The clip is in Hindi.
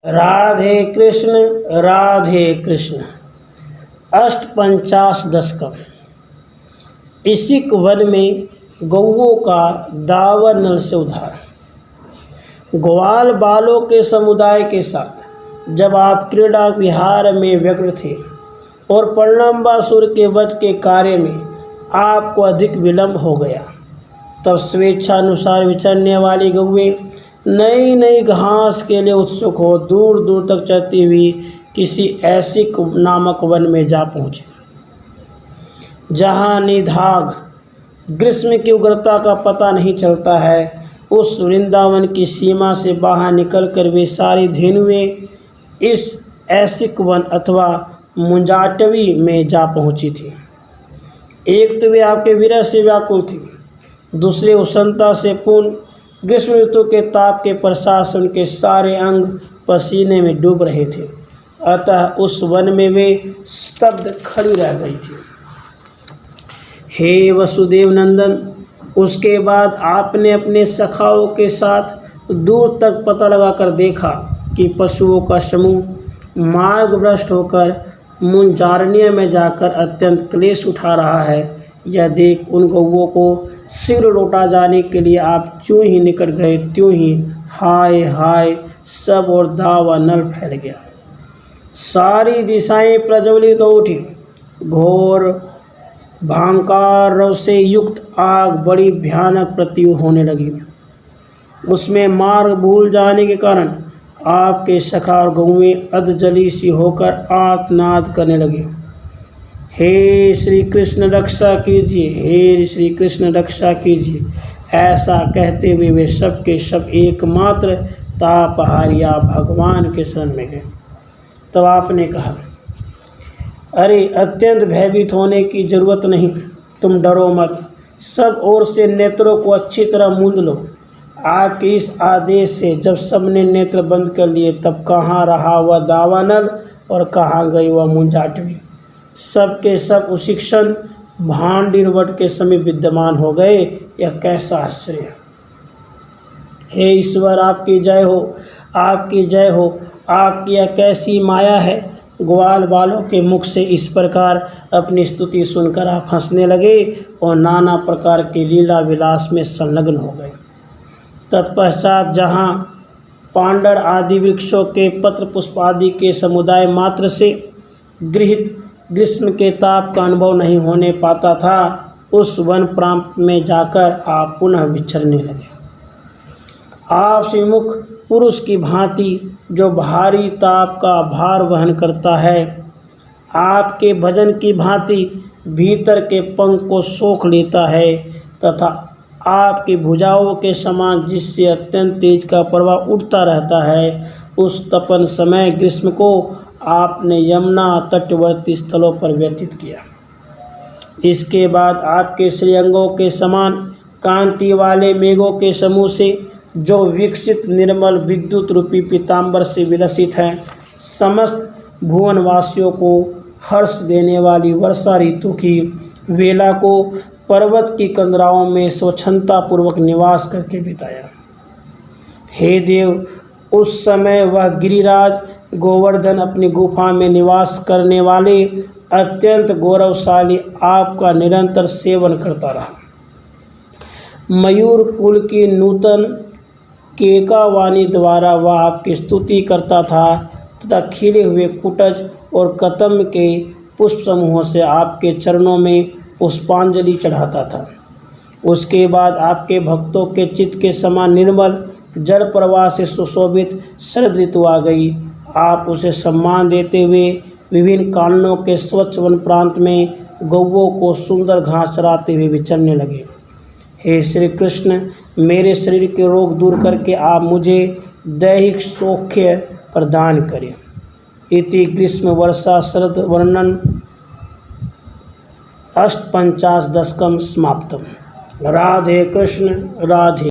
राधे कृष्ण अष्टपंचाश दशकम। इसिक वन में गौओं का दावर नल से उद्धार। ग्वाल बालों के समुदाय के साथ जब आप क्रीड़ा विहार में व्यग्र थे और पर्णम्बासुर के वध के कार्य में आपको अधिक विलंब हो गया, तब स्वेच्छानुसार विचरने वाली गौएं नई नई घास के लिए उत्सुक हो दूर दूर तक चलती हुई किसी ऐसी नामक वन में जा पहुँचे, जहाँ निदाघ ग्रीष्म की उग्रता का पता नहीं चलता है। उस वृंदावन की सीमा से बाहर निकलकर वे सारी धेनुएं इस ऐसिक वन अथवा मुंजाटवी में जा पहुँची थी। एक तो वे आपके विरह से व्याकुल थी, दूसरे उष्णता से पूर्ण ग्रीष्म ऋतु के ताप के प्रसाद से उनके सारे अंग पसीने में डूब रहे थे। अतः उस वन में वे स्तब्ध खड़ी रह गई थी। हे वसुदेव नंदन, उसके बाद आपने अपने सखाओं के साथ दूर तक पता लगाकर देखा कि पशुओं का समूह मार्ग भ्रष्ट होकर मुंजारण्य में जाकर अत्यंत क्लेश उठा रहा है। यह देख उन गौओं को सिर लौटा जाने के लिए आप ज्यों ही निकट गए त्यों ही हाय हाय सब और दावा नल फैल गया। सारी दिशाएं प्रज्वलित हो उठी। घोर भांकार रव से युक्त आग बड़ी भयानक प्रतीत होने लगी। उसमें मार्ग भूल जाने के कारण आपके सखा और गौएं अधजली सी होकर आर्तनाद करने लगी। हे श्री कृष्ण रक्षा कीजिए, हे श्री कृष्ण रक्षा कीजिए। ऐसा कहते हुए वे सब के सब एकमात्र तापहारिया भगवान के शरण में गए। तब आपने कहा, अरे अत्यंत भयभीत होने की जरूरत नहीं, तुम डरो मत। सब ओर से नेत्रों को अच्छी तरह मूंद लो। आपके इस आदेश से जब सबने नेत्र बंद कर लिए, तब कहाँ रहा वह दावानल और कहाँ गई वह मुंजाटवी। सब के सब उसी क्षण भांडिरवट के समीप विद्यमान हो गए। यह कैसा आश्चर्य है। हे ईश्वर, आपकी जय हो, आपकी जय हो। आपकी यह कैसी माया है। ग्वाल बालों के मुख से इस प्रकार अपनी स्तुति सुनकर आप हंसने लगे और नाना प्रकार के लीला विलास में संलग्न हो गए। तत्पश्चात जहाँ पांडर आदि वृक्षों के पत्र पुष्प आदि के समुदाय मात्र से गृहीत ग्रीष्म के ताप का अनुभव नहीं होने पाता था, उस वन प्रांत में जाकर आप पुनः विचरने लगे। आप श्रीमुख पुरुष की भांति जो भारी ताप का भार वहन करता है, आपके भजन की भांति भीतर के पंख को सोख लेता है, तथा आपकी भुजाओं के समान जिससे अत्यंत तेज का प्रवाह उठता रहता है, उस तपन समय ग्रीष्म को आपने यमुना तटवर्ती स्थलों पर व्यतीत किया। इसके बाद आपके श्रीअंगों के समान कांति वाले मेघों के समूह से जो विकसित निर्मल विद्युत रूपी पीताम्बर से विलसित हैं, समस्त भुवनवासियों को हर्ष देने वाली वर्षा ऋतु की वेला को पर्वत की कंदराओं में स्वच्छंदता पूर्वक निवास करके बिताया। हे देव, उस समय वह गिरिराज गोवर्धन अपनी गुफा में निवास करने वाले अत्यंत गौरवशाली आपका निरंतर सेवन करता रहा। मयूर कुल की नूतन केकावाणी द्वारा वह आपकी स्तुति करता था तथा खिले हुए कुटज और कतम के पुष्प समूहों से आपके चरणों में पुष्पांजलि चढ़ाता था। उसके बाद आपके भक्तों के चित्त के समान निर्मल जल प्रवाह से सुशोभित शरद ऋतु आ गई। आप उसे सम्मान देते हुए विभिन्न काननों के स्वच्छ वन प्रांत में गौओं को सुंदर घास चराते हुए विचरने लगे। हे श्री कृष्ण, मेरे शरीर के रोग दूर करके आप मुझे दैहिक सौख्य प्रदान करें। इति ग्रीष्म वर्षा शरद वर्णन अष्टपंचाश दशकम समाप्तम। राधे कृष्ण राधे।